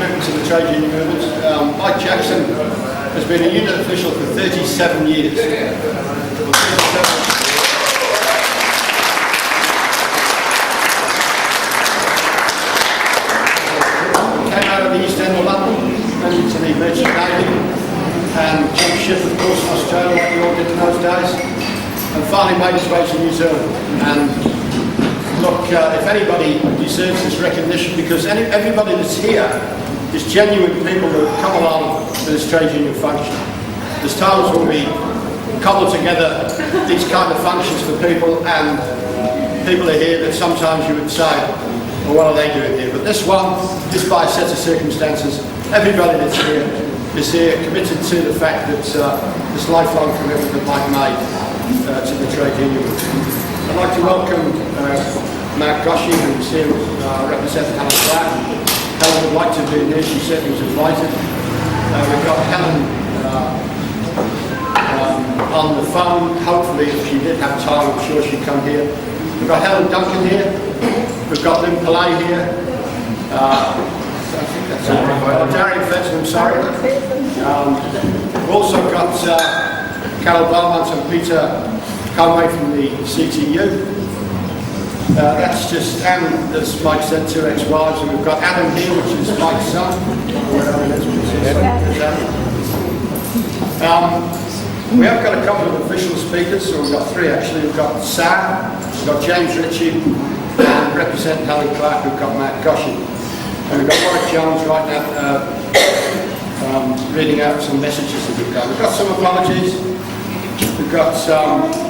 commitment to the trade union movement. Mike Jackson has been a unit official for 37 years. Came out of the East End of London, went into the Merchant Navy, and jumped ship, of course, in Australia, like we all did in those days, and finally made his way to New Zealand. And look, if anybody deserves this recognition, because everybody that's here is genuine people that have come along with this trade union function. There's times when we cobble together these kind of functions for people, and people are here that sometimes you would say, well, what are they doing here? But this one, just by a set of circumstances, everybody that's here is here committed to the fact that this lifelong commitment that Mike made to the trade union. I'd like to welcome Gosche, who's here representing Helen Clark. Helen would like to be here, she said he was invited. We've got Helen on the phone. Hopefully, if she did have time, I'm sure she'd come here. We've got Helen Duncan here. We've got Lynn Pillay here. I think that's it. Darian Fletcher, I'm sorry. We've also got Carol Beaumont and Peter Conway from the CTU. That's just, and as Mike said, 2 ex-wives, and we've got Adam here, which is Mike's son. We have got a couple of official speakers, so we've got 3 actually. We've got Sam, we've got James Ritchie, and representing Helen Clark, we've got Matt Gosche. And we've got Warwick Jones right now reading out some messages that we've got. We've got some apologies. We've got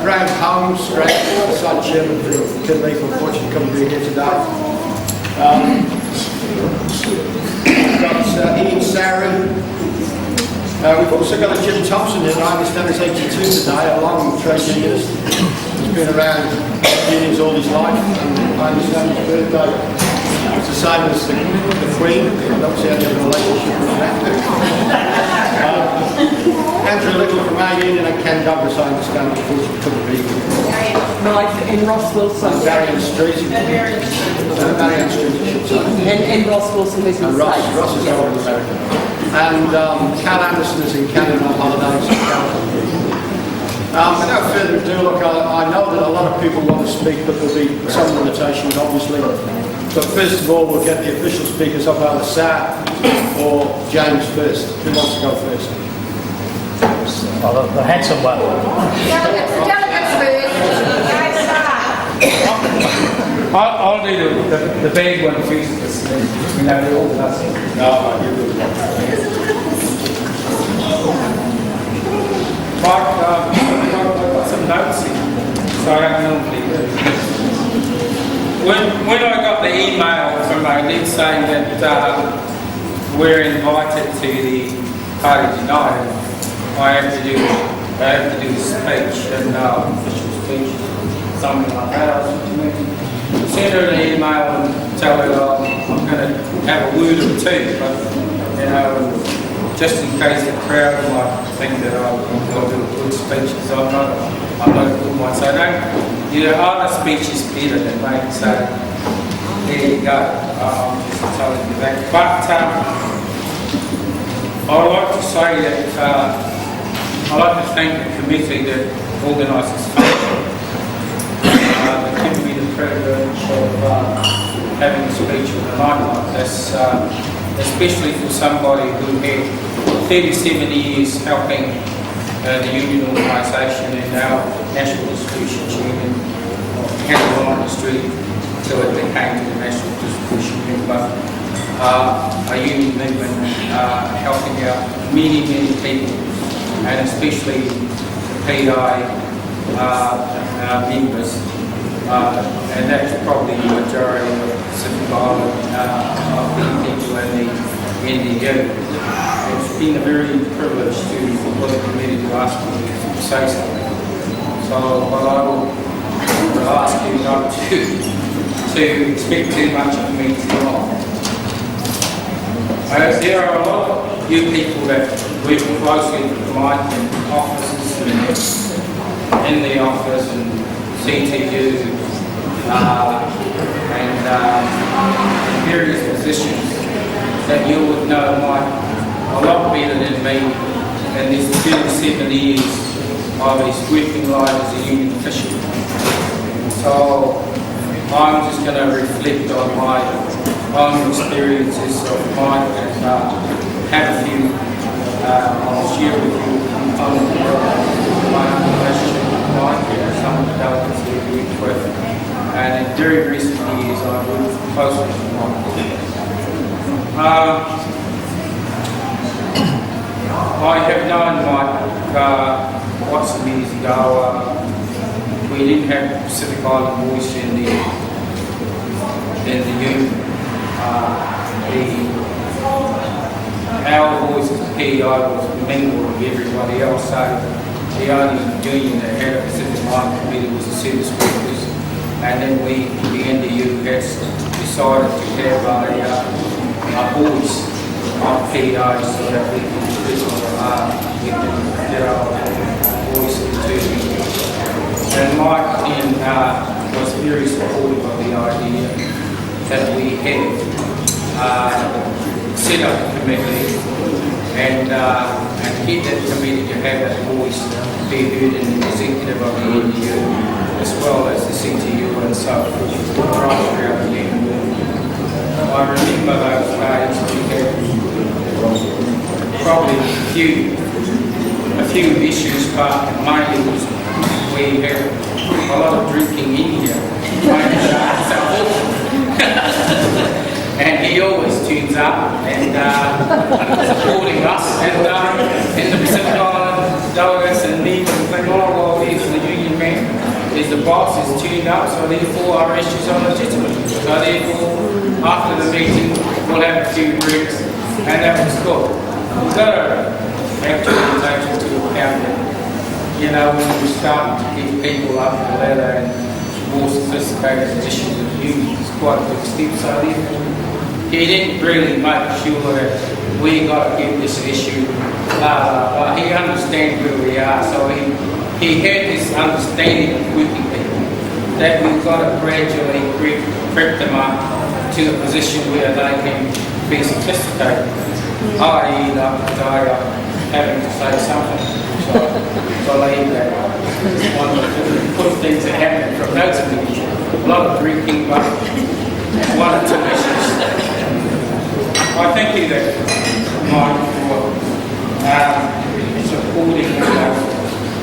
Graham Holmes, the side chairman for Kinleaf, unfortunately couldn't be here today. We've got Ian Sarah. We've also got a Jim Thompson here, I understand is 82 today, a long trade unionist. He's been around unions all his life, and I understand his birthday. It's the same as the Queen. I don't see any other relationship with that. Andrew Little from our union and Ken Douglas, I understand, unfortunately couldn't be here. Mike and Ross Wilson. And Marion Street. Marion Street, I should say. And Ross Wilson, who's in the States. Ross is over in America. And Cal Anderson is in Canada on holidays. Without further ado, look, I know that a lot of people want to speak, but there'll be some limitations, obviously. But first of all, we'll get the official speakers up, either Sam or James first. Who wants to go first? Well, the handsome one. Delegates first. I'll do the big one first, because we know the organiser. No, you do. Mike, I've got some notes here, so I don't normally do. When I got the email from Odette saying that we're invited to the Party United, I have to do a speech, an official speech, something like that. I was to send her an email and tell her I'm going to have a word or two, but you know, just in case the crowd might think that I'll do a good speech, because I'm not a good one. So other speeches better than mine. So there you go. I'm just telling you that. But I'd like to say that I'd like to thank the committee that organises this function. They give me the privilege of having a speech on a night like this, especially for somebody who had 37 years helping the union organisation and now National Distribution Union, Campbell on the street until it became to the National Distribution Union, but a union movement helping out many people, and especially the PI members, and that's probably the majority of the Pacific Island of the people in the NDU. It's been a very privilege for the committee to ask me to say something. So, but I will ask you not to expect too much of me tonight. There are a lot of you people that work closely with Mike in offices and in the office and CTU and in various positions. that you would know Mike a lot better than me in this 37 years of his working life as a union official. So I'm just going to reflect on my own experiences of Mike and have a few, I'll share with you my own relationship with Mike and some of the delegates that we worked with. And in very recent years I've worked closely with Mike. I have known Mike quite some years ago. We didn't have Pacific Island Boys in the union. Our boys as PEI was mingled with everybody else, so the only union that had a Pacific Island committee was the service workers, and then we, the NDU, has decided to have a boys on PEI so that we can get our voice into. And Mike then was very supportive of the idea that we have set up a committee and get that committee to have that voice be heard in the executive of the NDU as well as the CTU and so forth right throughout the union. I remember those days we had probably a few issues, but mainly we had a lot of drinking in here. And he always tunes up and supporting us and the Pacific Island delegates and me and think, oh well, he's the union man, he's the boss, he's tuned up, so therefore our issues are legitimate. So therefore, after the meeting, we'll have a few drinks, and that was cool. We've got to actually take into account that, you know, when we start to get people up the ladder and more sophisticated issues of unions, it's quite a big step. So therefore, he didn't really make sure that we got to get this issue. He understands where we are, so he had this understanding of working people that we've got to gradually prep them up to the position where they can be sophisticated. I.e. having to say something. So I believe that one of the good things that happened from those meetings, a lot of drinking, but one or two issues. I thank you that Mike for supporting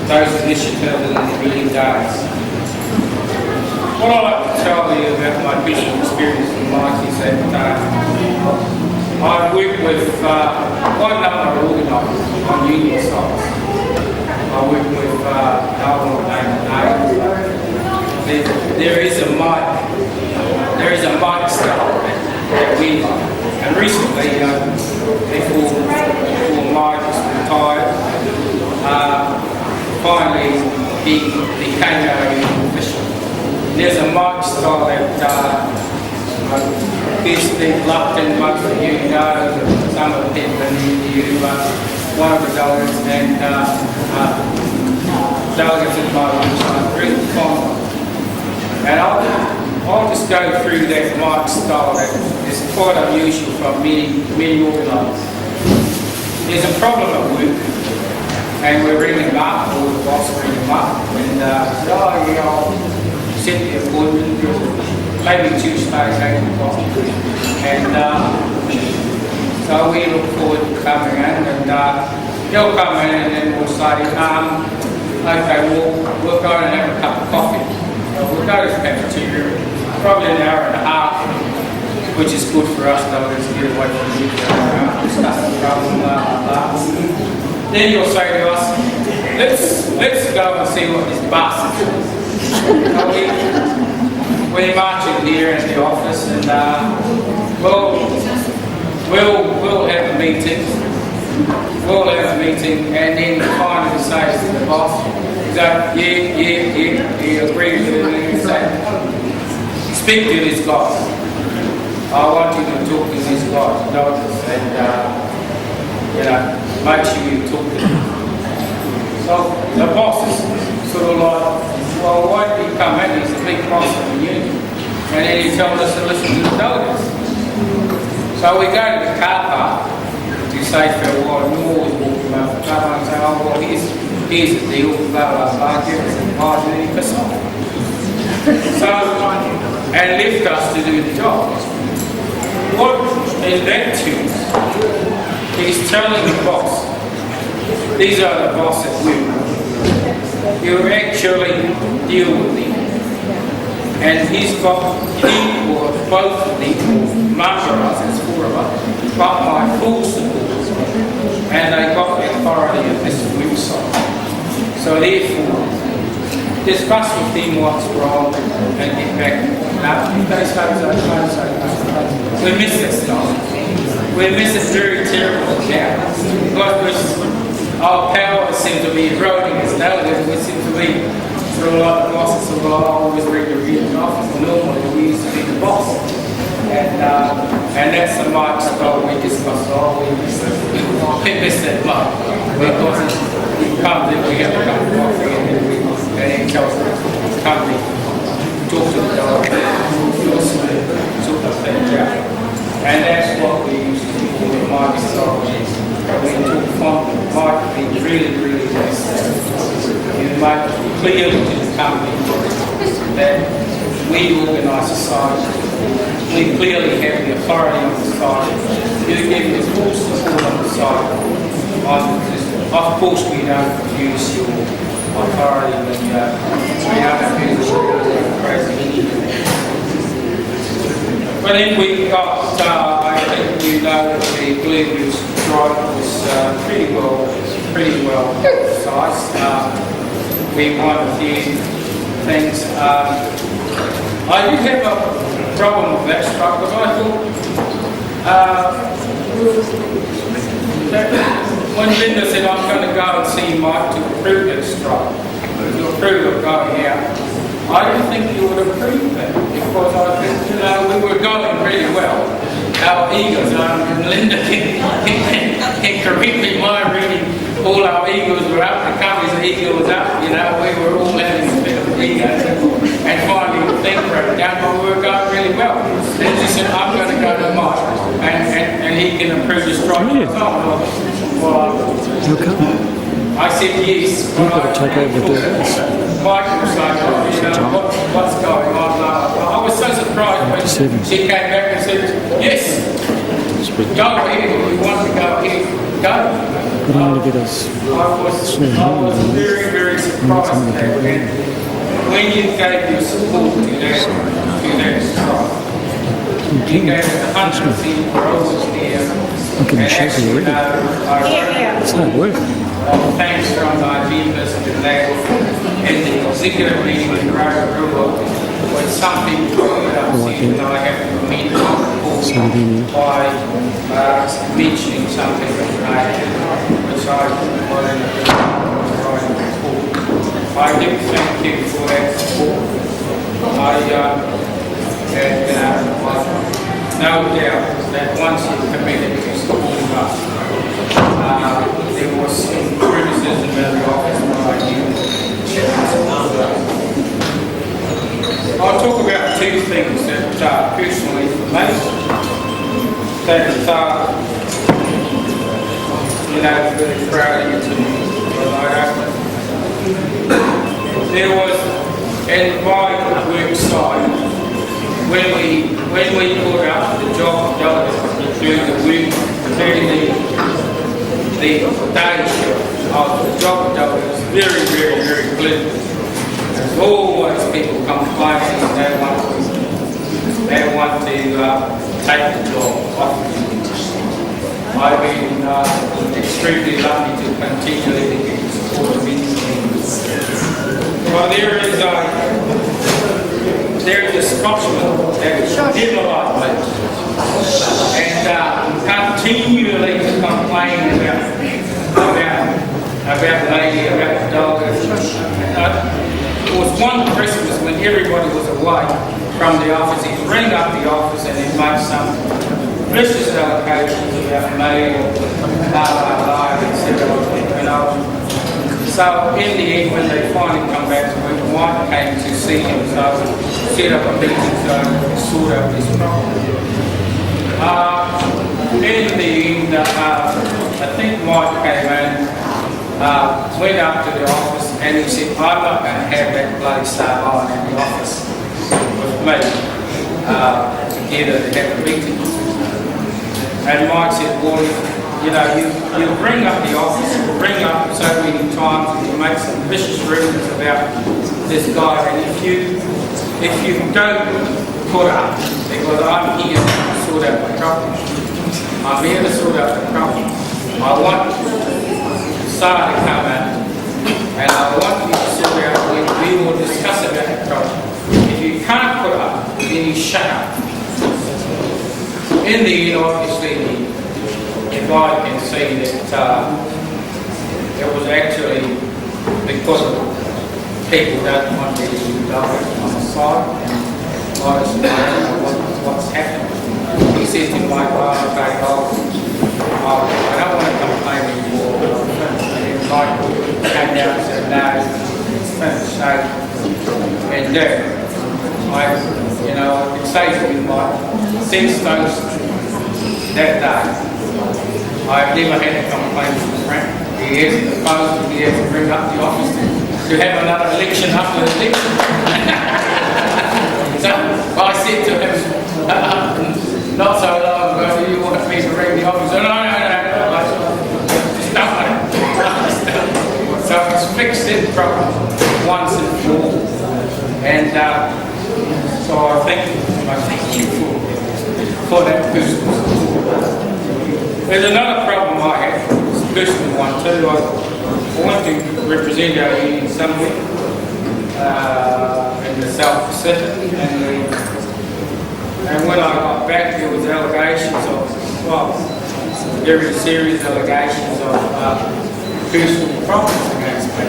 those initiatives in the early days. What I'd like to tell you about my personal experience with Mike is that I've worked with quite a number of organisers on union sites. I work with Campbell and there is a mic style that we like. And recently, before Mike was retired, finally he became our union official. There's a mic style that is the reluctant most of you know, some of the people in the NDU, one of the delegates and delegates in my lunch, I'm really fond of. And I'll just go through that mic style that is quite unusual for many organisers. There's a problem at work, and we're ringing them up, or the boss ring them up, and I'll set the appointment, maybe Tuesday, 8 o'clock. And so we look forward to coming in, and he'll come in and then we'll say, okay, we'll go and have a cup of coffee. We'll go to the cafeteria, probably an hour and a half, which is good for us, though, to get away from the discuss the problem. Then you'll say to us, let's go and see what this bastard is. We're marching here in the office, and we'll have a meeting. And then finally says to the boss, yeah, he agrees with everything you say. Speak to this guy. I want you to talk to this guy, and make sure you talk to him. So the boss is sort of like, well, why did he come in? He's a big boss of the union. And then he told us to listen to the delegates. So we go to the car park to say farewell, and we always walk them out the car park and say, oh, well, here's the deal, blah, blah, blah, give us a margin for something. So, and left us to do the job. What it led to, he's telling the boss, these are the boss at Willis, you actually deal with them. And he's got people, both of them, much of us, there's 4 of us, got my full support. And they got the authority of this website. So therefore, discuss with them what's wrong and get back. Now, they say, we miss this time. We miss it very terribly now. Because our power seems to be eroding us now. We seem to be through a lot of bosses who are always regularly in the office. Normally, we used to be the boss. And that's the mark that we discussed. We miss that mark. Because we come in, we have to come to coffee and then tell the company, talk to the dog, sort of things out. And that's what we used to do with market strategies. We took from marketing really, really nice. You make clear to the company that we organise society. We clearly have the authority on the side. You give the full support on the side. Of course, we don't use your authority when we other people crazy. But then we got, I think you know, the Bluebird strike was pretty well sized. We won a few things. I did have a problem with that strike because I thought when Linda said I'm going to go and see Mike to approve that strike, to approve of going out, I didn't think you would approve that because I think, we were going really well. Our egos, and Linda can correct me my reading, all our egos were up, the company's ego was up, we were all having a bit of ego. And finally the thing broke down, but we were going really well. Then she said, I'm going to go to Mike and he can approve the strike. I said yes. You've got to take over the Mike was like, what's going on? I was so surprised when she came back and said, yes, go ahead, if you want to go ahead, go. Good to get us. I was very, very surprised at that. And when you gave your support to that strike, you gave it 100% roses there. I can shake it already. It's not working. Thanks from my members and the executive meeting with Royal when some people said that I have to meet by mentioning something which I wanted to write a report. I do thank you for that support. I had no doubt that once you committed to supporting us, there was some criticism in the office when I knew. I'll talk about 2 things that personally for me that very proud of you to there was in my work site when we put up the job delegate to do the work, the day shift of the job delegate is very, very, very clear. There's always people complaining and they want to take the job off. I've been extremely lucky to continually get the support of well, there is a Scotsman that didn't like me and continually to complain about the lady, about the dog. It was one Christmas when everybody was away from the office. He'd ring up the office and he'd make some vicious allegations about me or blah, blah, blah, etc. So in the end, when they finally come back to work, Mike came to see him, so set up a meeting to sort out this problem. In the end, I think Mike came in, went up to the office and he said, I'm not going to have that bloody Samoan in the office with me together to have a meeting. And Mike said, well, you know, you bring up the office, you bring up so many times and you make some vicious rumors about this guy, and if you don't put up, because I'm here to sort out the problem. I'm here to sort out the problem. I want Sarah to come in and I want you to sort out, we will discuss about the problem. If you can't put up, then you shut up. In the end, obviously, if I can see that it was actually because of people don't want me to be direct on the side, and I was what's happening. He says to me, well, okay, I don't want to complain anymore. And Mike came down and said, no, it's finished. So, and I can say to you, Mike, since that day, I've never had a complaint from Frank. He hasn't opposed, he hasn't bring up the office to have another election after the election. So I said to him, not so long ago, do you want me to ring the office? No. Just don't want it. So it's fixed that problem once and for all. And so I thank you for that personal. There's another problem I have, it's a personal one too. I want to represent our union somewhere in the South Pacific, and when I got back there was allegations of, well, very serious allegations of personal problems against me.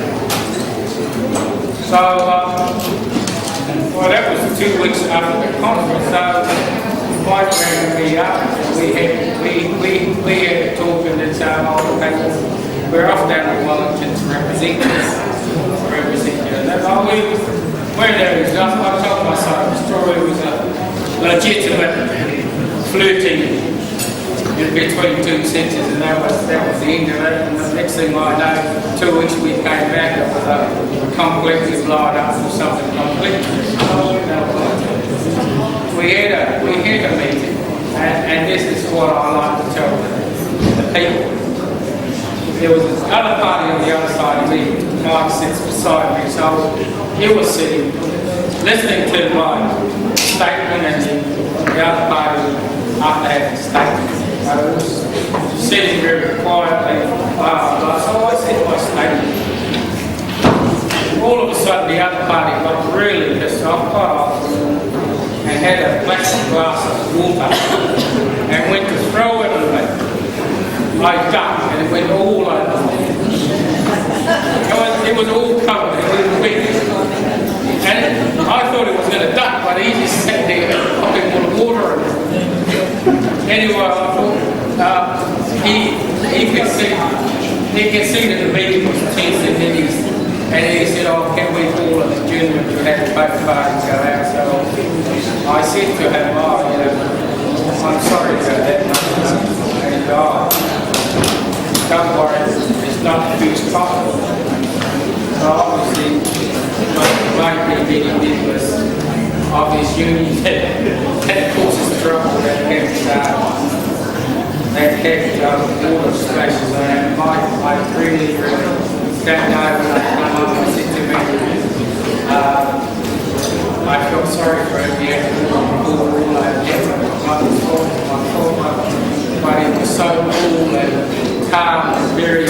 So, well, that was 2 weeks after the conference, so Mike rang me up and we had a talk and then said, we're off down to Wellington to represent you. And we're there, I told my son the story was a legitimate flirting in between two senses, and that was the end of it. And the next thing I know, 2 weeks we came back, it was a completely lined up for something completely. We had a meeting, and this is what I like to tell the people. There was this other party on the other side of me. Mike sits beside me, so he was sitting, listening to my statement, and the other party after having a statement. I was sitting very quietly, so I said my statement. All of a sudden, the other party got really pissed off, and had a plastic glass of water and went to throw it at me. I ducked and it went all over me. It was all covered, it was wet. And I thought it was going to duck, but he just sat there popping all the water in it. Anyway, I thought he could see that the meeting was tense, and he said, oh, can we call an adjournment to have both parties go out? So I said to him, I'm sorry about that, and don't worry, it's not the first time. So obviously, what he did was of his union that causes trouble, that had water splashes on it. I really that night when I come up and said to me, I felt sorry for him. He had to pull the rule out of my fault, but he was so cool and calm and very,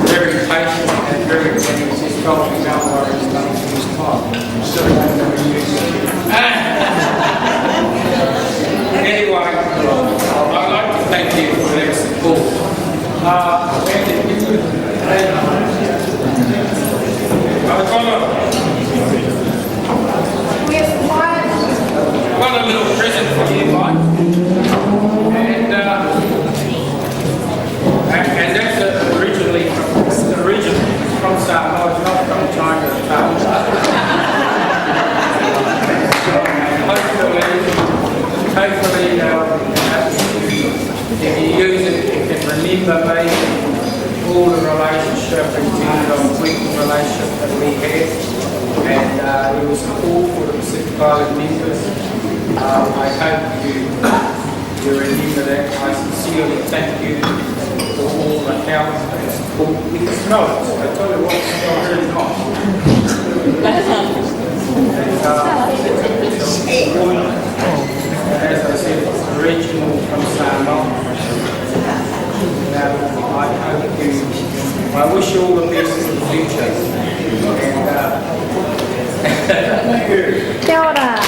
very patient and very, and he was just told me, don't worry, it's not his time. Anyway, I'd like to thank you for that support. I've got a little present for you, Mike, and that's originally from Samoa, not from China. timber making, all the relationship and the working relationship that we had. And it was cool for the Pacific Island members. I hope you remember that. I sincerely thank you for all the help and support. Because no, I tell you what, it's not really not. As I said, it's original from Samoa. I wish you all the best in the future. Kia ora.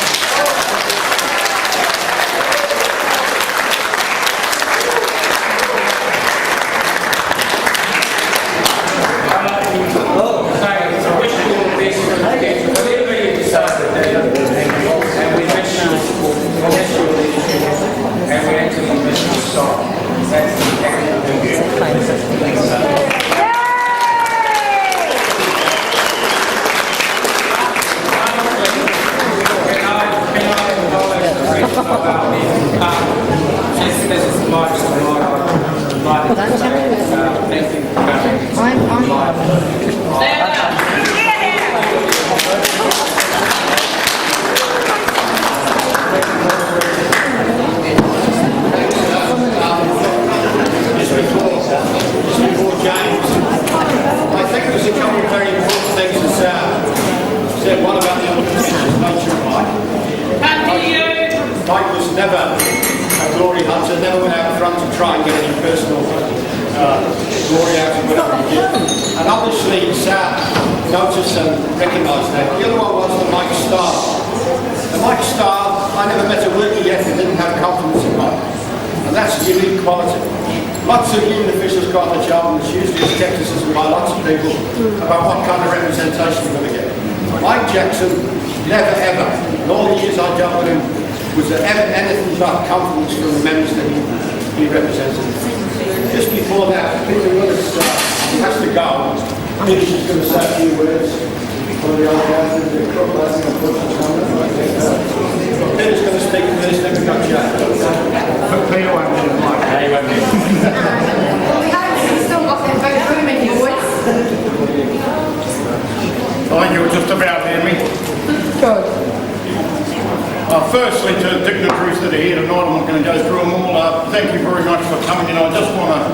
Firstly, to the dignitaries that are here tonight, I'm not going to go through them all. Thank you very much for coming in. I just want to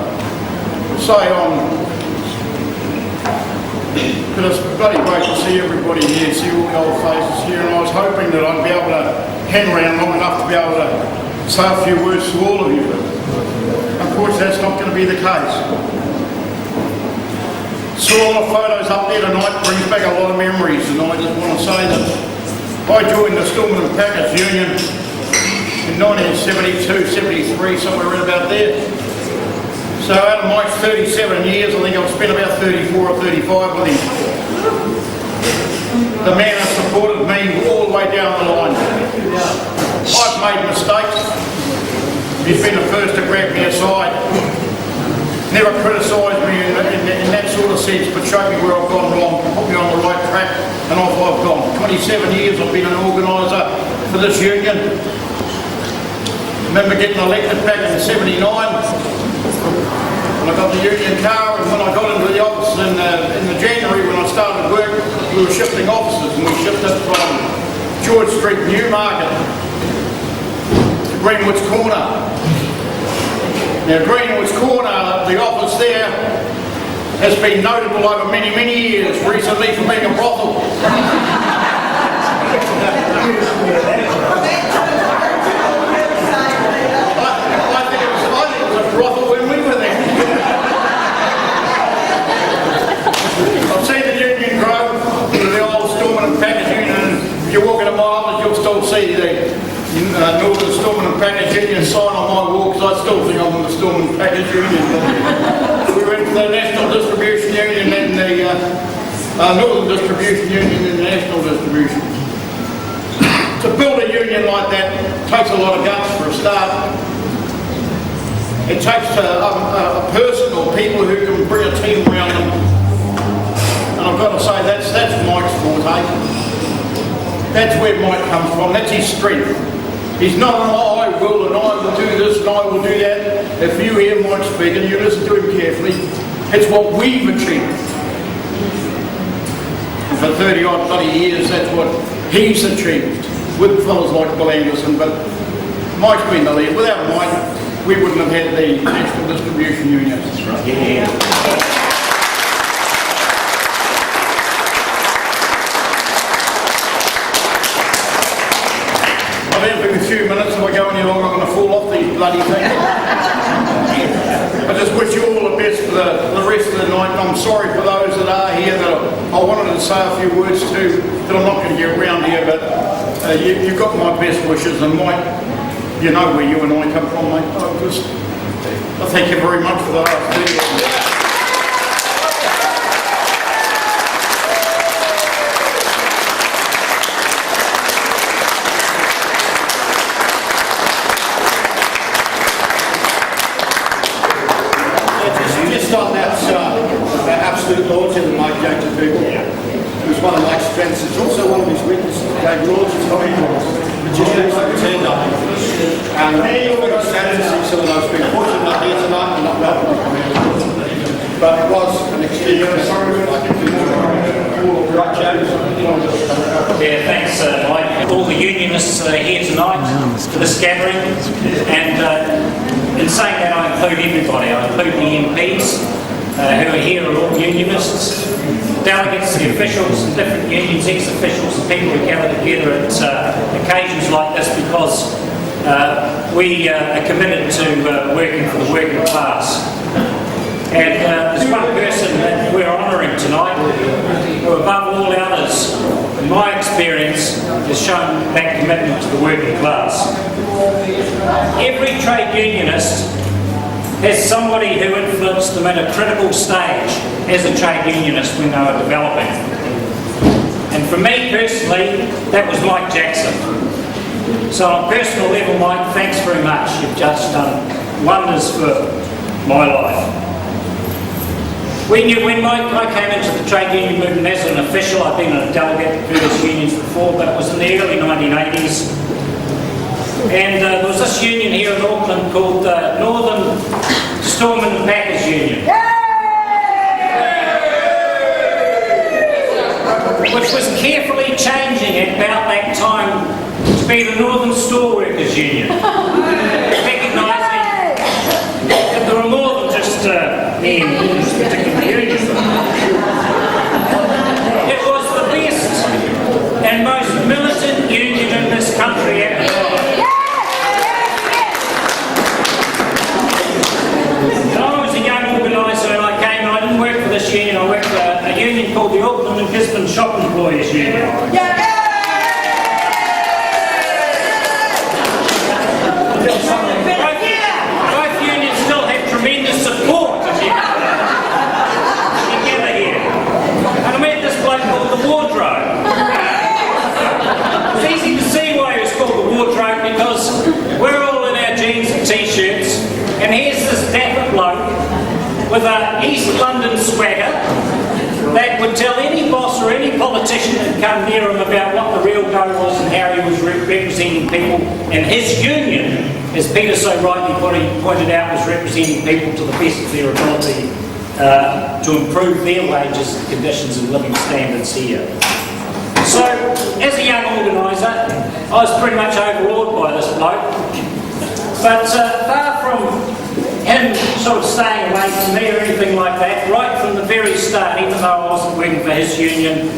say that it's bloody great to see everybody here, see all the old faces here, and I was hoping that I'd be able to hang around long enough to be able to say a few words to all of you, but unfortunately that's not going to be the case. Saw a lot of photos up there tonight, brings back a lot of memories, and I just want to say that I joined the Storemen and Packers Union in 1972, 73, somewhere around about there. So out of my 37 years, I think I've spent about 34 or 35 with him. The man has supported me all the way down the line. I've made mistakes. He's been the first to grab me aside. Never criticised me in that sort of sense, but showed me where I've gone wrong, put me on the right track, and off I've gone. 27 years I've been an organiser for this union. Remember getting elected back in '79, when I got the union car, and when I got into the office in the January when I started work, we were shifting offices, and we shifted from George Street, Newmarket, to Greenwich Corner. Now Greenwich Corner, the office there, has been notable over many, many years, recently for being a brothel. I think it was a brothel when we were there. I've seen the union grow, the old Storemen and Packers Union, and if you walk into my office you'll still see the Northern Storemen and Packers Union sign on my wall, because I still think I'm in the Storemen and Packers Union. We went to the National Distribution Union and the Northern Distribution Union and the National Distribution. To build a union like that takes a lot of guts for a start. It takes a person or people who can bring a team around them. And I've got to say, that's Mike's forte. That's where Mike comes from, that's his strength. He's not an I will and I will do this and I will do that. if you hear Mike speak and you listen to him carefully, it's what we've achieved. And for 30 odd bloody years, that's what he's achieved with fellas like Bill Anderson. But Mike's been the lead. Without Mike, we wouldn't have had the National Distribution Union. That's right. Yeah. I've had a few minutes. If I go any longer, I'm going to fall off these bloody things. I just wish you all the best for the rest of the night. And I'm sorry for those that are here that I wanted to say a few words to that I'm not going to get around here, but you've got my best wishes. And Mike, you know where you and I come from, mate. I thank you very much for the last 30 years. Just on that absolute loyalty that Mike gave to people, it was one of Mike's strengths. It's also one of his weaknesses. He gave loyalty to people, but just recently turned up. And I'm very sad to see some of those people. Fortunately, not here tonight and not welcome to come here. But it was an experience. Yeah, thanks, Mike. All the unionists that are here tonight for this gathering, and in saying that, I include everybody. I include the MPs who are here, are all unionists, delegates, the officials, and different unions, ex-officials, and people who gather together at occasions like this because we are committed to working for the working class. And there's one person that we're honouring tonight who, above all others, in my experience, has shown that commitment to the working class. Every trade unionist has somebody who influenced them at a critical stage as a trade unionist when they were developing. And for me personally, that was Mike Jackson. So on a personal level, Mike, thanks very much. You've just done wonders for my life. When I came into the trade union movement as an official, I've been a delegate to various unions before, but it was in the early 1980s. And there was this union here in Auckland called Northern Storemen and Packers Union. Which was carefully changing at about that time to be the Northern Store Workers Union. Recognising that there were more than just me and this particular union. It was the best and most militant union in this country at the time. And I was a young organiser and I came and I didn't work for this union, I worked for a union called the Auckland and Gisborne Shop Employers Union. Both unions still have tremendous support together here. And I met this bloke called the Wardrobe. It's easy to see why he was called the Wardrobe because we're all in our jeans and t-shirts and here's this dapper bloke with an East London swagger that would tell any boss or any politician that come near him about what the real go was and how he was representing people. And his union, as Peter so rightly pointed out, was representing people to the best of their ability to improve their wages and conditions and living standards here. So, as a young organiser, I was pretty much overawed by this bloke. But far from him sort of staying away from me or anything like that, right from the very start, even though I wasn't working for his union,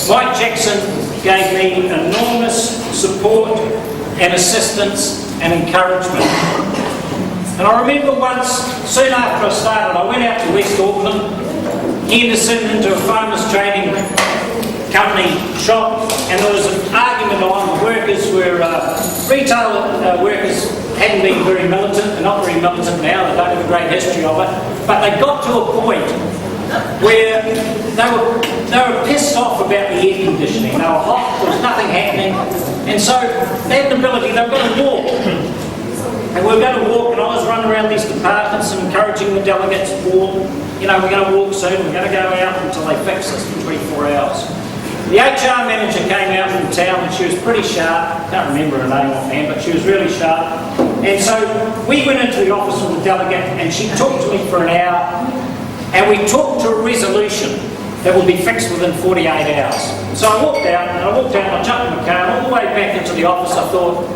Mike Jackson gave me enormous support and assistance and encouragement. And I remember once, soon after I started, I went out to West Auckland, Henderson, into a farmers trading company shop, and there was an argument on the workers were, retail workers hadn't been very militant, they're not very militant now, they don't have a great history of it, but they got to a point where they were pissed off about the air conditioning. They were hot, there was nothing happening, and so they had an ability, they were going to walk. And we were going to walk, and I was running around these departments and encouraging the delegates to walk. You know, we're going to walk soon, we're going to go out until they fix this for 24 hours. The HR manager came out from town and she was pretty sharp. Can't remember her name offhand, but she was really sharp. And so we went into the office of the delegate and she talked to me for an hour and we talked to a resolution that would be fixed within 48 hours. So I walked out and I jumped in the car and all the way back into the office I thought,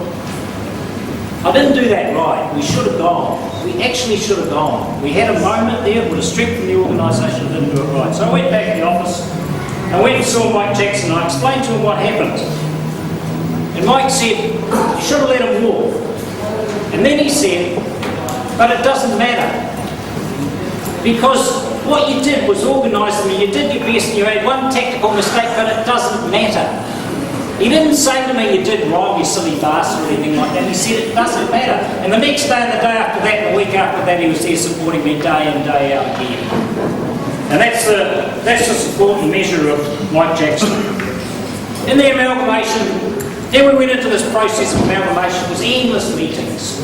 I didn't do that right. We should have gone. We actually should have gone. We had a moment there, would have strengthened the organisation, didn't do it right. So I went back to the office, I went and saw Mike Jackson, and I explained to him what happened. And Mike said, you should have let him walk. And then he said, but it doesn't matter. Because what you did was organise them, you did your best, and you had one tactical mistake, but it doesn't matter. He didn't say to me, you did wrong, you silly bastard, or anything like that. He said, it doesn't matter. And the next day and the day after that, and the week after that, he was there supporting me day in, day out again. And that's the support and measure of Mike Jackson. In the amalgamation, then we went into this process of amalgamation. It was endless meetings.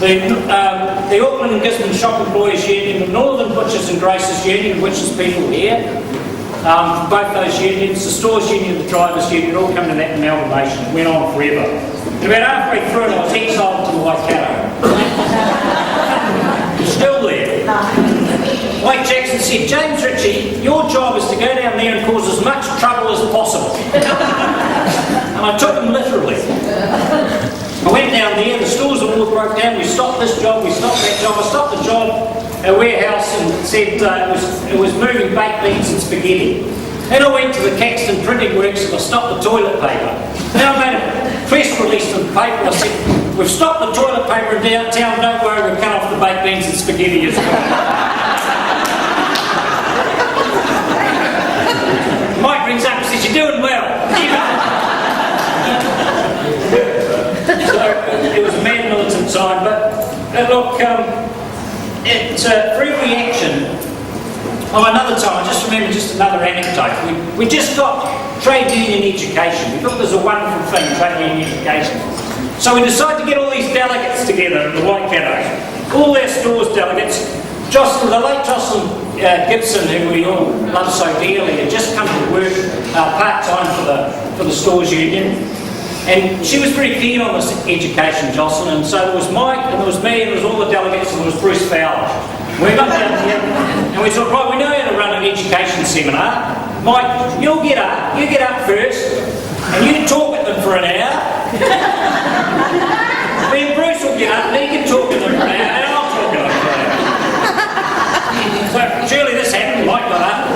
The Auckland and Gisborne Shop Employees Union, the Northern Butchers and Grocers Union, which is people here, both those unions, the Stores Union, the Drivers Union, all come to that amalgamation. It went on forever. And about halfway through it, I was exiled to Waikato. Still there. Mike Jackson said, James Ritchie, your job is to go down there and cause as much trouble as possible. And I took him literally. I went down there, the stores all broke down, we stopped this job, we stopped that job. I stopped the job at a warehouse and said it was moving baked beans and spaghetti. Then I went to the Caxton printing works and I stopped the toilet paper. Then I made a press release of the paper. I said, we've stopped the toilet paper in downtown, don't worry, we've cut off the baked beans and spaghetti as well. Mike rings up and says, you're doing well. So it was a mad militant time, but look, through reaction, another time, I just remember just another anecdote. We just got trade union education. We thought it was a wonderful thing, trade union education. So we decided to get all these delegates together in the Waikato, all their stores delegates. The late Jocelyn Gibson, who we all love so dearly, had just come to work part-time for the Stores Union. And she was pretty keen on this education, Jocelyn, and so there was Mike, and there was me, and there was all the delegates, and there was Bruce Fowler. We got down here, and we thought, right, we know how to run an education seminar. Mike, you get up first, and you talk at them for an hour. Me and Bruce will get up, and he can talk at them for an hour, and I'll talk at them for an hour. So surely this happened, Mike got up.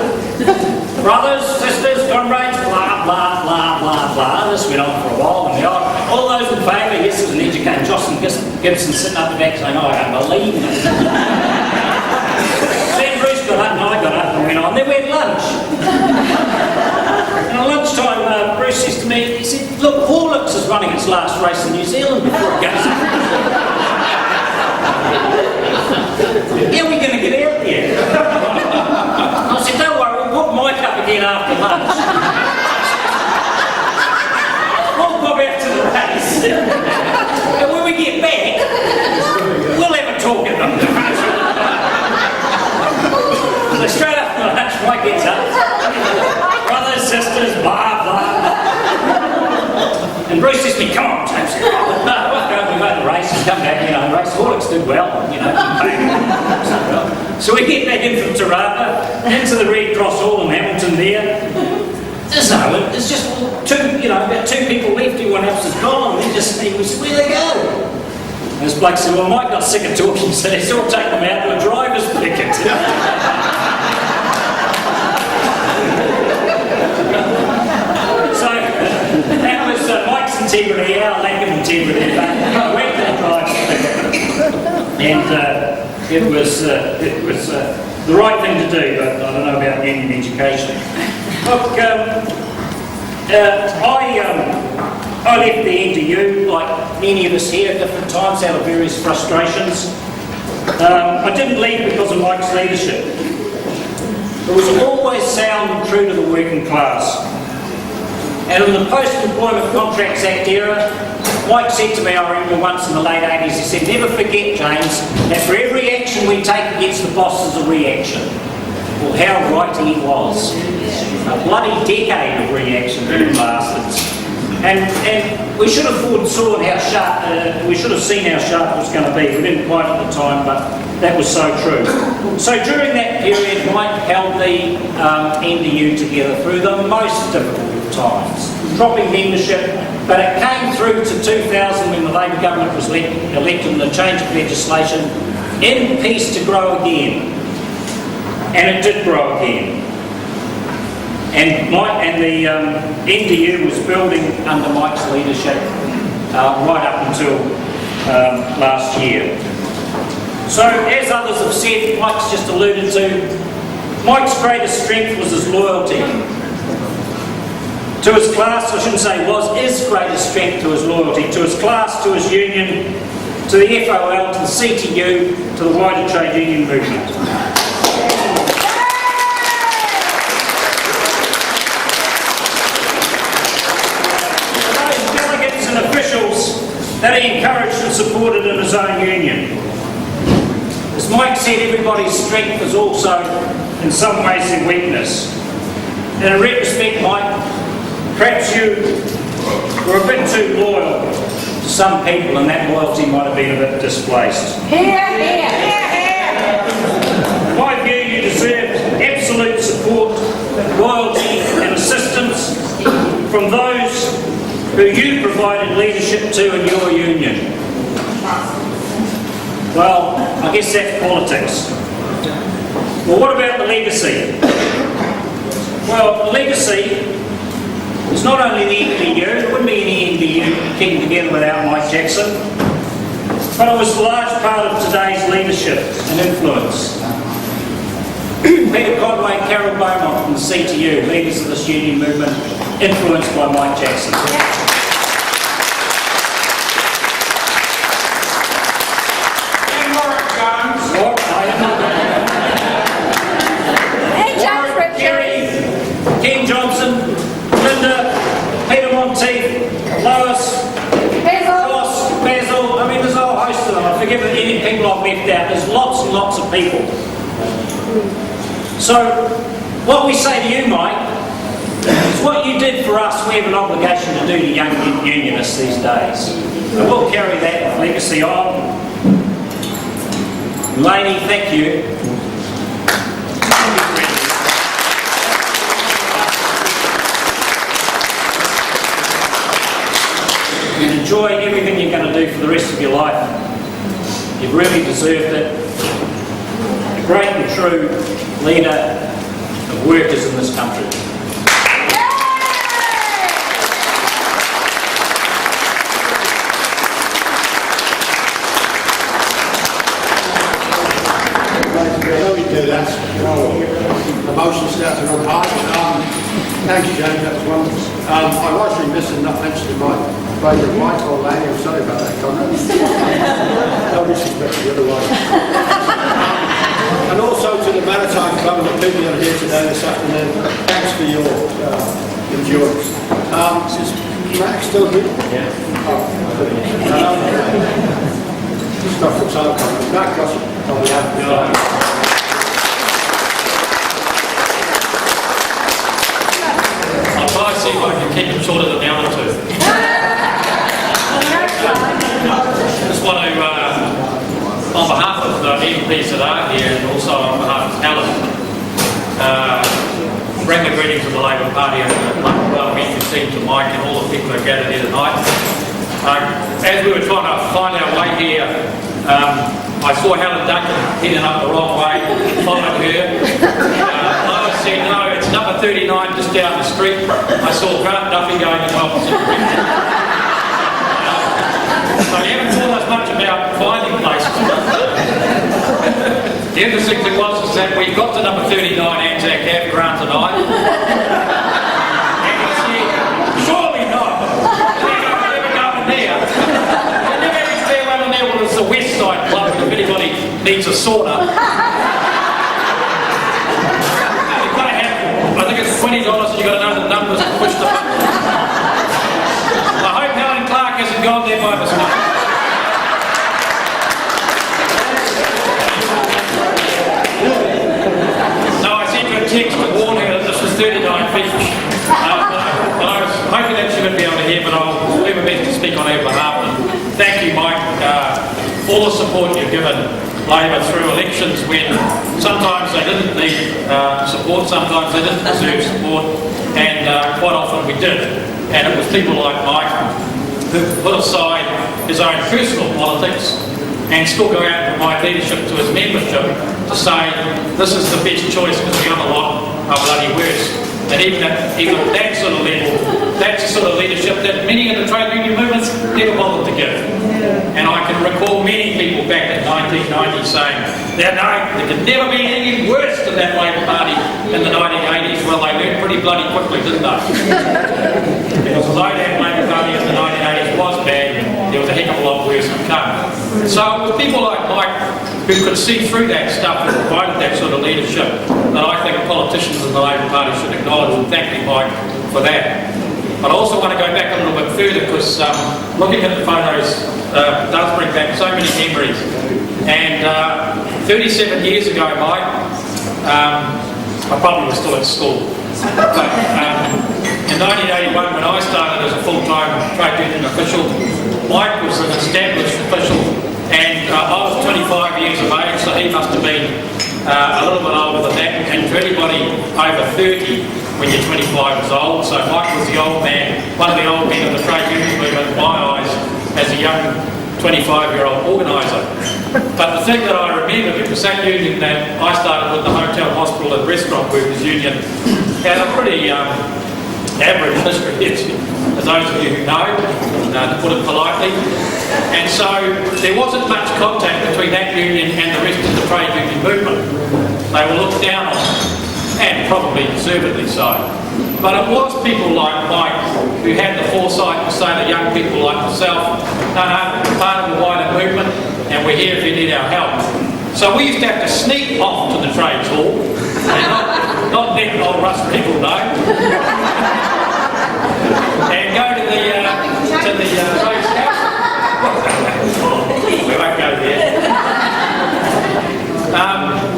Brothers, sisters, comrades, blah, blah, blah, blah, blah. This went on for a while, and all those in favour, yes, it was an educator. Jocelyn Gibson sitting up the back saying, oh, I don't believe it. Then Bruce got up and I got up and went on. Then we had lunch. And at lunchtime, Bruce says to me, he said, look, Horlicks is running its last race in New Zealand before it goes. How are we going to get out there? I said, don't worry, we'll put Mike up again after lunch. We'll go back to the race. And when we get back, we'll have a talk at them. So straight after lunch, Mike gets up. Brothers, sisters, blah, blah, blah. And Bruce says to me, come on, James. We made the race and come back, the race Horlicks did well, So we get back in from Tarapa, into the Red Cross Hall in Hamilton there. There's just about two people left, everyone else is gone. They just said, where they go? And this bloke said, well, Mike got sick of talking, so let's all take them out to a driver's picket. So that was Mike's integrity, our lack of integrity. But I went to the driver's picket. And it was the right thing to do, but I don't know about union education. Look, I left the NTU, like many of us here, at different times, out of various frustrations. I didn't leave because of Mike's leadership. It was always sound and true to the working class. And in the Post-Employment Contracts Act era, Mike said to me, I remember once in the late 80s, he said, never forget, James, that for every action we take against the boss is a reaction. Well, how right he was. A bloody decade of reaction to the bastards. And we should have foresaw how sharp, we should have seen how sharp it was going to be. We didn't quite at the time, but that was so true. So during that period, Mike held the NDU together through the most difficult of times, dropping membership, but it came through to 2000 when the Labour government was elected and the change of legislation in peace to grow again. And it did grow again. And the NDU was building under Mike's leadership right up until last year. So, as others have said, Mike's just alluded to, Mike's greatest strength was his loyalty. To his class, I shouldn't say was, his greatest strength to his loyalty, to his class, to his union, to the FOL, to the CTU, to the wider trade union movement. Officials that he encouraged and supported in his own union. As Mike said, everybody's strength is also, in some ways, their weakness. In a retrospect, Mike, perhaps you were a bit too loyal to some people and that loyalty might have been a bit displaced. In my view, you deserved absolute support, loyalty and assistance from those who you provided leadership to in your union. Well, I guess that's politics. Well, what about the legacy? Well, the legacy is not only the NDU, there wouldn't be any NDU keeping together without Mike Jackson, but it was a large part of today's leadership and influence. Peter Conway and Carol Beaumont from the CTU, leaders of this union movement, influenced by Mike Jackson. Ken Johnson, Linda, Peter Monteith, Lois, Ross, Basil, I mean there's a whole host of them. I forgive any people I've left out. There's lots and lots of people. So, what we say to you, Mike, is what you did for us, we have an obligation to do to young unionists these days. And we'll carry that legacy on. Lainey, thank you. And enjoy everything you're going to do for the rest of your life. You've really deserved it. A great and true leader of workers in this country. Before we do that, the motion starts to run hard. Thank you, James, that was wonderful. I was remiss in not mentioning my favourite wife, old lady. I'm sorry about that, Conrad. No disrespect to the other wife. And also to the Maritime Club and the people that are here today this afternoon. Thanks for your endurance. Is Max still here? Yeah. Stuff from South Africa. Matt Gosche, on behalf of the I'll try to see if I can keep it shorter than the other two. Just want to, on behalf of the MPs that are here and also on behalf of Helen, bring the greetings of the Labour Party and welcome team to Mike and all the people that are gathered here tonight. As we were trying to find our way here, I saw Helen Duncan heading up the wrong way, followed her. I said, no, it's number 39 just down the street. I saw Grant Duffy going in the opposite direction. So you haven't thought as much about finding places. The interesting thing was that we got to number 39 Anzac Ave, Grant and I. And he said, surely not. Never go in there. And never is there one in there, well, it's the West Side Club if anybody needs a sauna. I think it's $20 and you've got another numbers to push the button. I hope Helen Clark hasn't gone there by mistake. No, I said support you've given Labor through elections when sometimes they didn't need support, sometimes they didn't deserve support, and quite often we did. And it was people like Mike who put aside his own personal politics and still go out and provide leadership to his membership to say this is the best choice because the other lot are bloody worse. And even at that sort of level, that's the sort of leadership that many of the trade union movements never bothered to give. And I can recall many people back in 1990 saying, there could never be anything worse than that Labor Party in the 1980s. Well, they learned pretty bloody quickly, didn't they? Because although that Labor Party in the 1980s was bad, there was a heck of a lot worse to come. So it was people like Mike who could see through that stuff and provided that sort of leadership that I think politicians in the Labor Party should acknowledge, and thank you, Mike, for that. But I also want to go back a little bit further because looking at the photos does bring back so many memories. And 37 years ago, Mike, I probably was still at school. But, in 1981, when I started as a full-time trade union official, Mike was an established official, and I was 25 years of age, so he must have been a little bit older than that. And to anybody over 30, when you're 25 years old, so Mike was the old man, one of the old men of the trade union movement in my eyes, as a young 25-year-old organiser. But the thing that I remember, because that union that I started with, the Hotel, Hospital and Restaurant Workers Union, had a pretty average history, as those of you who know, to put it politely. And so there wasn't much contact between that union and the rest of the trade union movement. They were looked down on, and probably deservedly so. But it was people like Mike who had the foresight to say to young people like myself, no, we're part of the wider movement and we're here if you need our help. So we used to have to sneak off to the trades hall, and not let old Russ people know, and go to the trades council. We won't go there.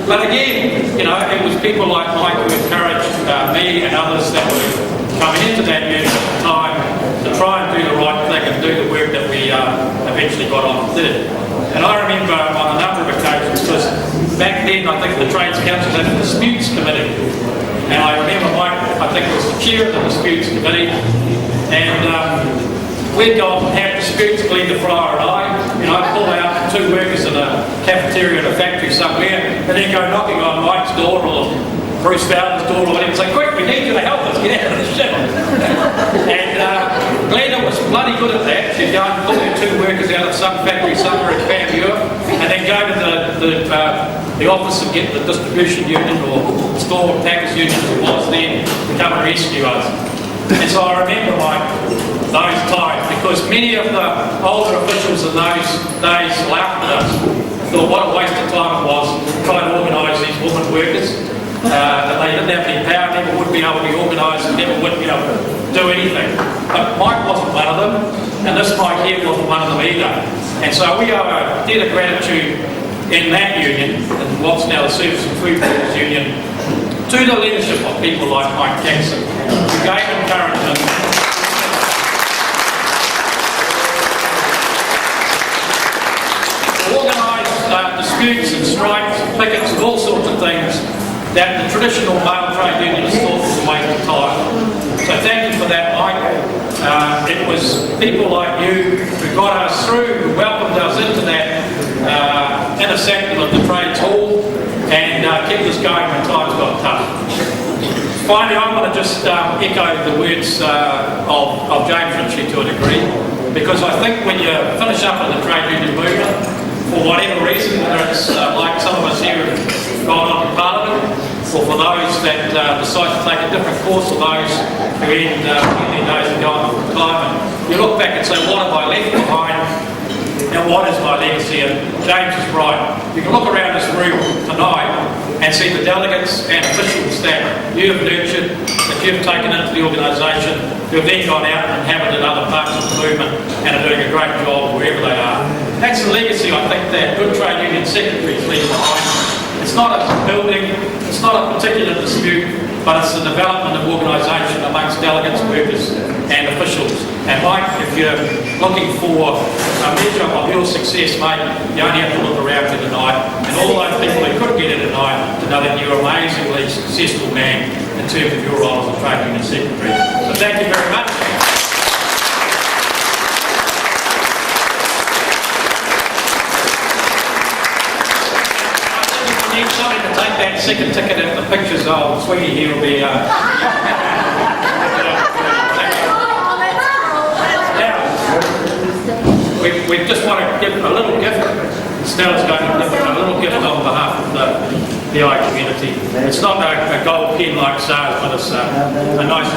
But again, you know, it was people like Mike who encouraged me and others that were coming into that union at the time to try and do the right thing and do the work that we eventually got on and did. And I remember on a number of occasions, because back then I think the Trades Council had a disputes committee, and I remember Mike, I think, was the chair of the disputes committee, and we'd go off and have disputes, Glenn the Friar and I, you know, pull out two workers in a cafeteria in a factory somewhere, and then go knocking on Mike's door or Bruce Fowler's door or whatever, and say, quick, we need you to help us get out of the ship. And Glenda was bloody good at that. She'd go and pull her two workers out of some factory somewhere in Bamboo, and then go to the office and get the distribution union or store packers union as it was then to come and rescue us. And so I remember those times, because many of the older officials in those days laughed at us, thought what a waste of time it was trying to organise these women workers, that they didn't have any power, never would be able to be organised, and never would be able to do anything. But Mike wasn't one of them, and this Mike here wasn't one of them either. And so we owe a debt of gratitude in that union, and what's now the Service and Food Workers Union, to the leadership of people like Mike Jackson, who gave encouragement. Organised disputes and strikes, pickets and all sorts of things that the traditional male trade unionists thought was a waste of time. So thank you for that, Mike. It was people like you who got us through, who welcomed us into that inner sanctum of the trades hall, and kept us going when times got tough. Finally, I want to just echo the words of James Ritchie to a degree, because I think when you finish up in the trade union movement, for whatever reason, whether it's like some of us here have gone on to Parliament, or for those that decide to take a different course, or those who end their days and go on to retirement, you look back and say, what have I left behind, and what is my legacy? And James is right. You can look around this room tonight and see the delegates and officials that you have nurtured, that you've taken into the organisation, who have then gone out and inhabited other parts of the movement and are doing a great job wherever they are. That's the legacy, I think, that good trade union secretaries leave behind. It's not a building, it's not a particular dispute, but it's the development of organisation amongst delegates, workers and officials. And Mike, if you're looking for a measure of your success, mate, you only have to look around here tonight, and all those people who couldn't get here tonight to know that you're an amazingly successful man in terms of your role as a trade union secretary. So thank you very much. Need somebody to take that second ticket and the pictures of Sweeney here will be we just want to give a little gift. Stella's going to give a little gift on behalf of the I community. It's not a gold pin like SARS, but it's a nice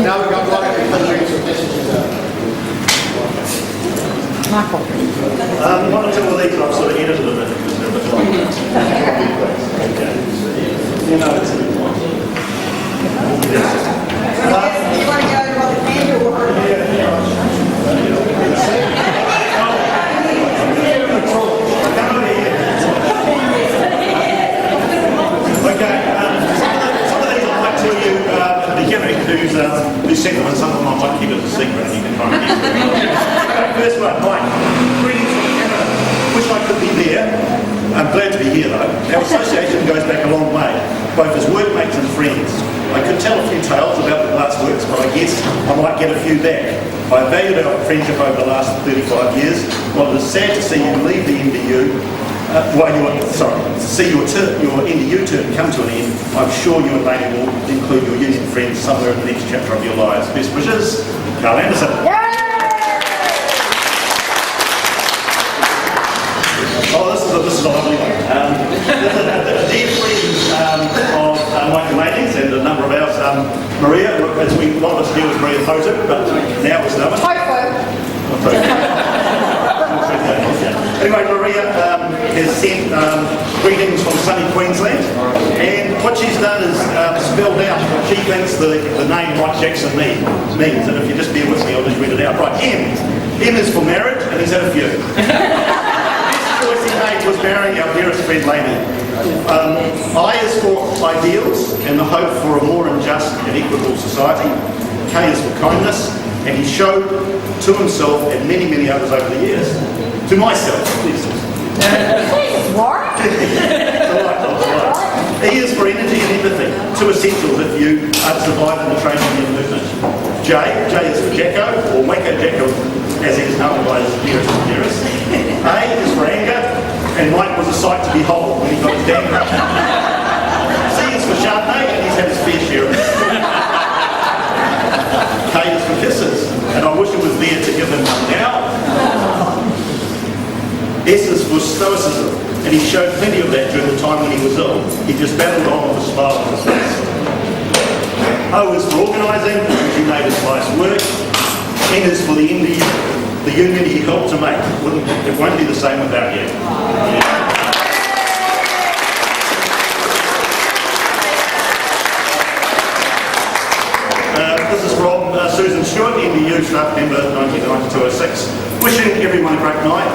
Now we've got one of the countries of messages out. Michael. One or two of these I've sort of edited a bit because they're a bit long. You know, it's a bit long. You want to go to what the manual or? Okay, some of these I might tell you at the beginning who sent them, and some of them I might keep it a secret and you can try and guess them. First one, Mike. Greetings from Canada. Wish I could be there. I'm glad to be here though. Our association goes back a long way, both as workmates and friends. I could tell a few tales about the glass works, but I guess I might get a few back. I valued our friendship over the last 35 years. While it is sad to see you leave the NDU, to see your NDU term come to an end, I'm sure you and Laney will include your union friends somewhere in the next chapter of your lives. Best wishes, Carl Anderson. Oh, this is a lovely one. Dear friends of Mike and Laney's and a number of ours, Maria, as a lot of us knew as Maria Foto, but now it's known. Anyway, Maria has sent greetings from sunny Queensland, and what she's done is spelled out what she thinks the name Mike Jackson means, and if you just bear with me, I'll just read it out. Right, M. M is for marriage, and he's had a few. Best choice he made was marrying our dearest friend Laney. I is for ideals and the hope for a more unjust and equitable society. K is for kindness, and he showed to himself and many, many others over the years. To myself, please. What? E is for energy and empathy, two essentials if you are to survive in the trade union movement. J is for Jacko, or Wacko Jacko, as he is known by his dearest and dearest. A is for anger, and Mike was a sight to behold when he got his dang up. C is for Chardonnay, and he's had his fair share of it. K is for kisses, and I wish it was there to give him one now. S is for stoicism, and he showed plenty of that during the time when he was ill. He just battled on with a smile on his face. O is for organising, which he made his life's work. N is for the union he helped to make. It won't be the same without you. This is from Susan Stewart, NDU staff member 1992-06. Wishing everyone a great night.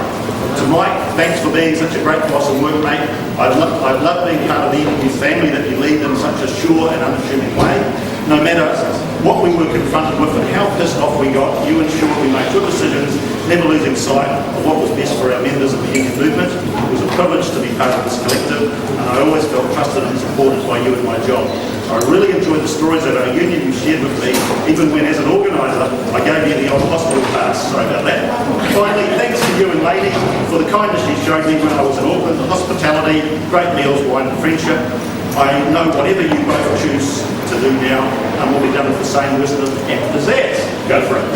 To Mike, thanks for being such a great boss and workmate. I've loved being part of the NDU family that you lead in such a sure and unassuming way. No matter what we were confronted with and how pissed off we got, you ensured we made good decisions, never losing sight of what was best for our members of the union movement. It was a privilege to be part of this collective, and I always felt trusted and supported by you in my job. I really enjoyed the stories of our union you shared with me, even when as an organiser I gave you the old hospital pass. Sorry about that. Finally, thanks to you and Lady for the kindness you showed me when I was in Auckland, the hospitality, great meals, wine and friendship. I know whatever you both choose to do now will be done with the same wisdom and pizzazz. Go for it.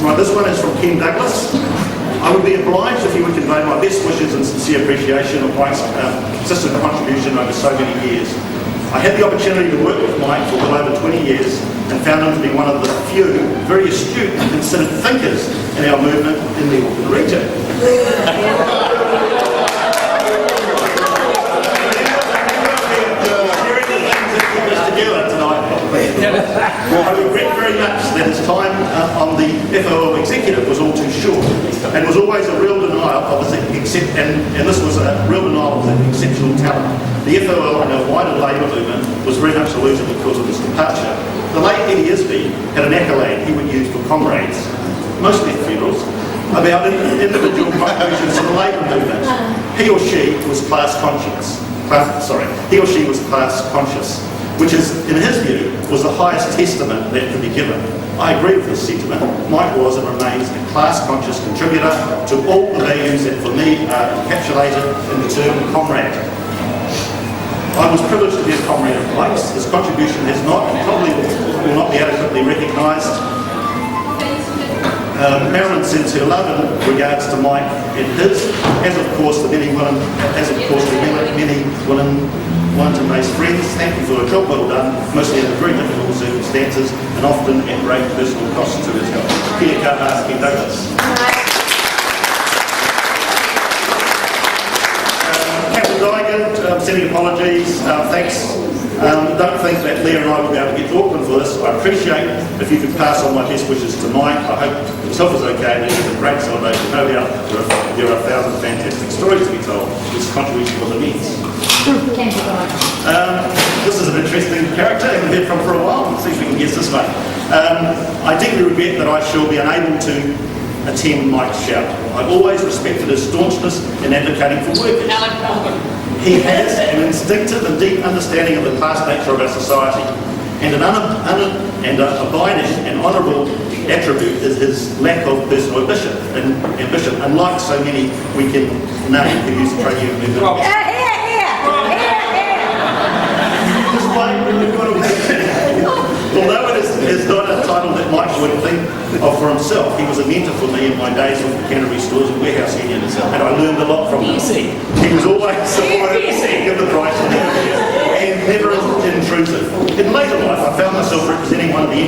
Right, this one is from Ken Douglas. I would be obliged if you would convey my best wishes and sincere appreciation of Mike's consistent contribution over so many years. I had the opportunity to work with Mike for well over 20 years and found him to be one of the few very astute and considered thinkers in our movement in the Auckland region. Together tonight. I regret very much that his time on the FOL executive was all too short, and was always a real denial of his and this was a real denial of his exceptional talent. The FOL and the wider Labour movement was very much illusioned because of his departure. The late Eddie Isby had an accolade he would use for comrades, mostly at funerals, about individual contributions to the Labour movement. He or she was class conscious. He or she was class conscious, which is, in his view, was the highest testament that could be given. I agree with this sentiment. Mike was and remains a class-conscious contributor to all the values that, for me, are encapsulated in the term comrade. I was privileged to be a comrade of Mike's. His contribution has not, and probably will not be adequately recognised. Marilyn sends her love in regards to Mike and his, as of course the many willing Wellington-based friends. Thank you for a job well done, mostly under very difficult circumstances and often at great personal cost to his health. Kia kaha, ki Douglas. Campbell Digan, sending apologies, thanks. Don't think that Leah and I will be able to get to Auckland for this. I appreciate if you could pass on my best wishes to Mike. I hope himself is okay and it is a great celebration. No doubt there are 1,000 fantastic stories to be told. His contribution was immense. This is an interesting character I haven't heard from for a while. Let's see if we can guess this one. I deeply regret that I shall be unable to attend Mike's shout. I've always respected his staunchness in advocating for workers. He has an instinctive and deep understanding of the class nature of our society, and an abiding and honourable attribute is his lack of personal ambition, unlike so many we can name who use the trade union movement. Although it is not a title that Mike would think of for himself, he was a mentor for me in my days with Canterbury Stores and Warehouse Union, and I learned a lot from him. He was always supportive of the price and never intrusive. In later life, I found myself representing one of the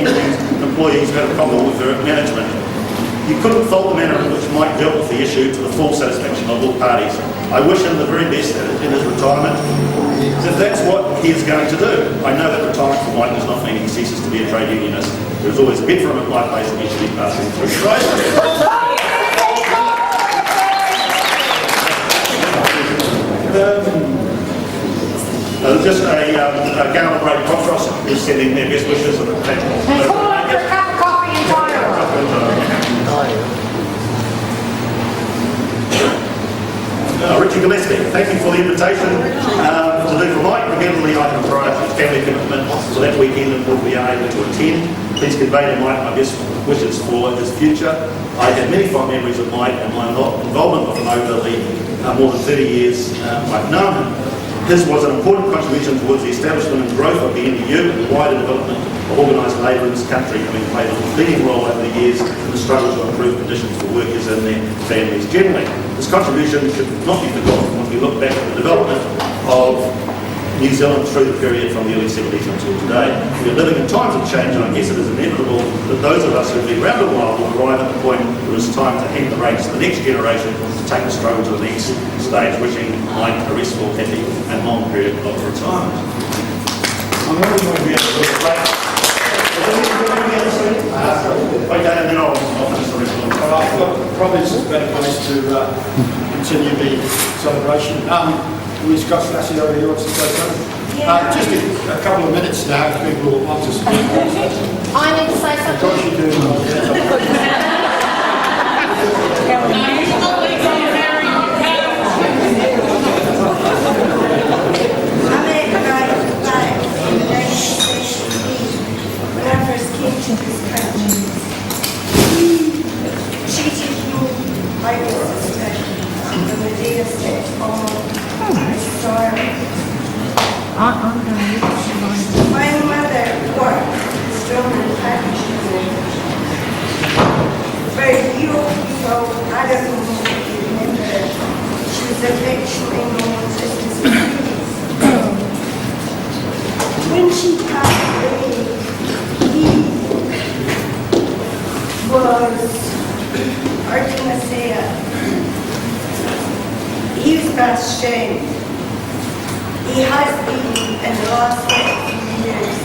employees who had a problem with her management. You couldn't fault the manner in which Mike dealt with the issue to the full satisfaction of all parties. I wish him the very best in his retirement. If that's what he is going to do, I know that retirement for Mike does not mean he ceases to be a trade unionist. There's always a bid for him at my place eventually passing through trade. Just a Gala Brady Contrast is sending their best wishes and thanks. Ritchie Gillespie, thank you for the invitation to do for Mike. Regrettably, I have a prior family commitment for that weekend and will be unable to attend. Please convey to Mike my best wishes for his future. I have many fond memories of Mike and my involvement with him over the more than 30 years I've known him. His was an important contribution towards the establishment and growth of the NDU and the wider development of organised labour in this country, having played a leading role over the years in the struggle to improve conditions for workers and their families generally. His contribution should not be forgotten when we look back at the development of New Zealand through the period from the early 70s until today. We are living in times of change, and I guess it is inevitable that those of us who have been around a while will arrive at the point where it's time to hand the reins to the next generation to take the struggle to the next stage, wishing Mike a restful, happy and long period of retirement. I'm really going to be able to do a break. Okay, and then I'll finish the rest of the I thought probably it's a better place to continue the celebration. Ms. Gosche, over here, wants to say something? Just a couple of minutes now, if people want to speak. I need to say something. Gosche, when I first came to this country, treated you like a sister from the day of step on. I'm sorry. My mother worked stolen packages. For you, so I don't know if you remember it. She was affectionately known as Mrs. When she passed away, he was, how can I say it? He was not ashamed. He has been in the last few years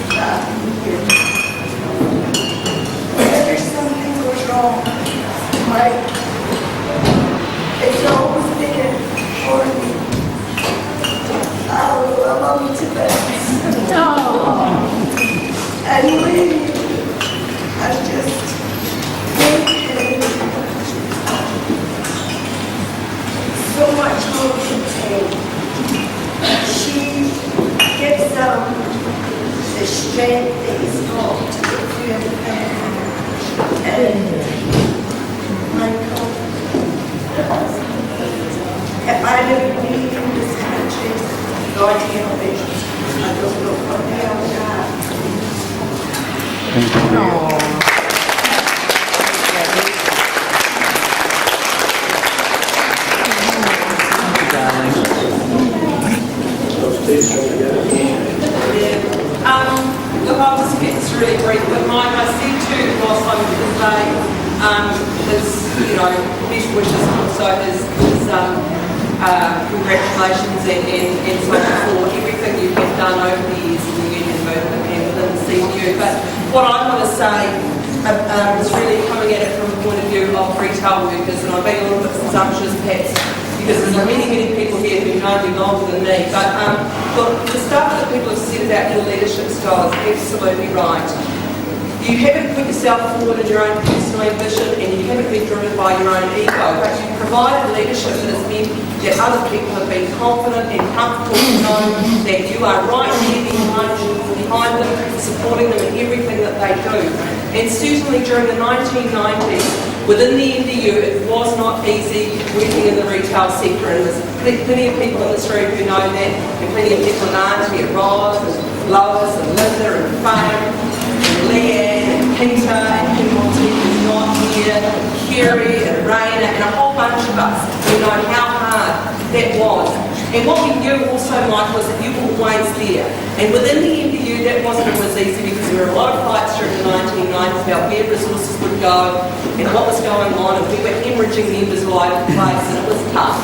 I don't believe in this country, the idea of it. I don't know what they are. Look, I'll just get this really brief, but Mike, I said to Ross over today, his, best wishes and also his congratulations and so forth, everything you have done over the years in the union movement and within the CTU. But what I want to say is really coming at it from the point of view of retail workers, and I'm being a little bit presumptuous perhaps, because there's many, many people here who know me longer than me. But look, the stuff that people have said about your leadership style is absolutely right. You haven't put yourself forward in your own personal ambition, and you haven't been driven by your own ego, but you've provided leadership that has meant that other people have been confident and comfortable to know that you are right there behind them, supporting them in everything that they do. And certainly during the 1990s, within the NDU, it was not easy working in the retail sector, and there's plenty of people in this room who know that, and plenty of people in Auntie and Roz and Lois and Linda and Fame and Leanne and Peter and Kimberly who's not here, Kerry and Irena and a whole bunch of us who know how hard that was. And what we knew also, Mike, was that you were always there. And within the NDU, that wasn't always easy because there were a lot of fights during the 1990s about where resources would go and what was going on, and we were hemorrhaging members all over the place, and it was tough.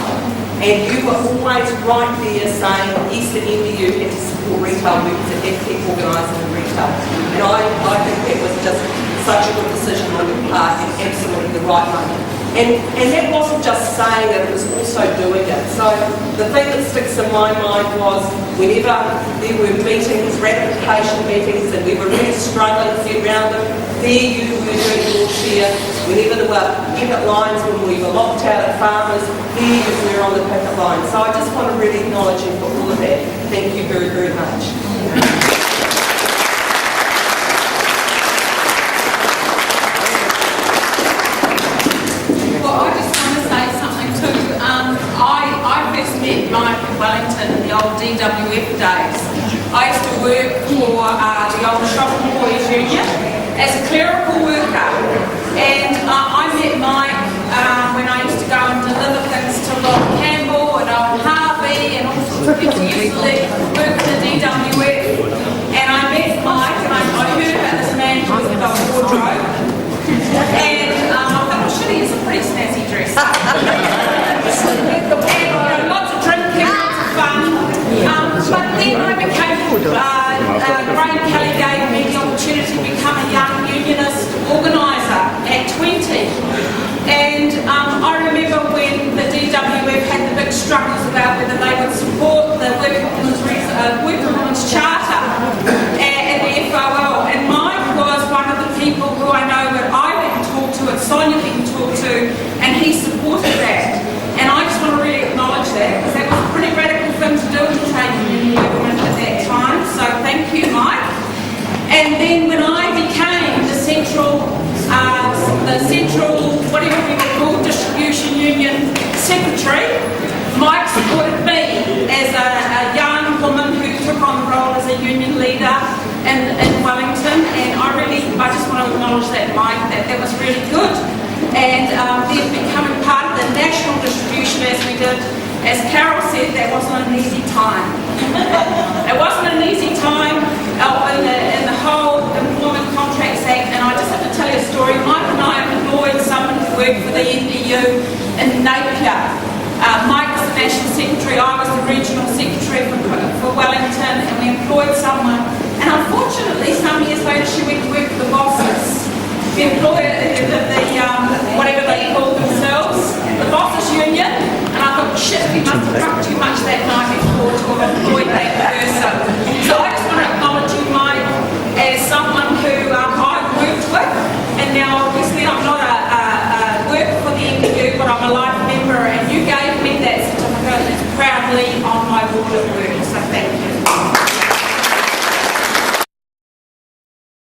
And you were always right there saying, yes, the NDU had to support retail workers and had to keep organising in retail. And I think that was just such a good decision on your part and absolutely the right one. And that wasn't just saying it, it was also doing it. So the thing that sticks in my mind was whenever there were meetings, ratification meetings, and we were really struggling to get around them, there you were doing your share. Whenever there were picket lines, when we were locked out at farmers, there you were on the picket line. So I just want to really acknowledge you for all of that. Thank you very, very much. Mike in Wellington in the old DWF days. I used to work for the old Shopping Boys Union as a clerical worker, and I met Mike when I used to go and deliver things to Lord Campbell and old Harvey and all sorts of people who used to work for the DWF. And I met Mike and I heard about this man who was a wardrobe, and I thought, well, shit, he is a pretty snazzy dress. And lots of drinking, lots of fun. But then I became, Graham Kelly gave me the opportunity to become a young unionist organiser at 20. And I remember when the DWF had the big struggles about whether they would support the Workwomen's Charter and the FOL. And Mike was one of the people who I know that I went and talked to and Sonia went and talked to, and he supported that. And I just want to really acknowledge that, because that was a pretty radical thing to do in the trade union movement at that time. So thank you, Mike. And then when I became the central, whatever we were called, distribution union secretary, Mike supported me as a young woman who took on the role as a union leader in Wellington. And I just want to acknowledge that, Mike, that was really good. And then becoming part of the national distribution as we did, as Carol said, that wasn't an easy time. It wasn't an easy time in the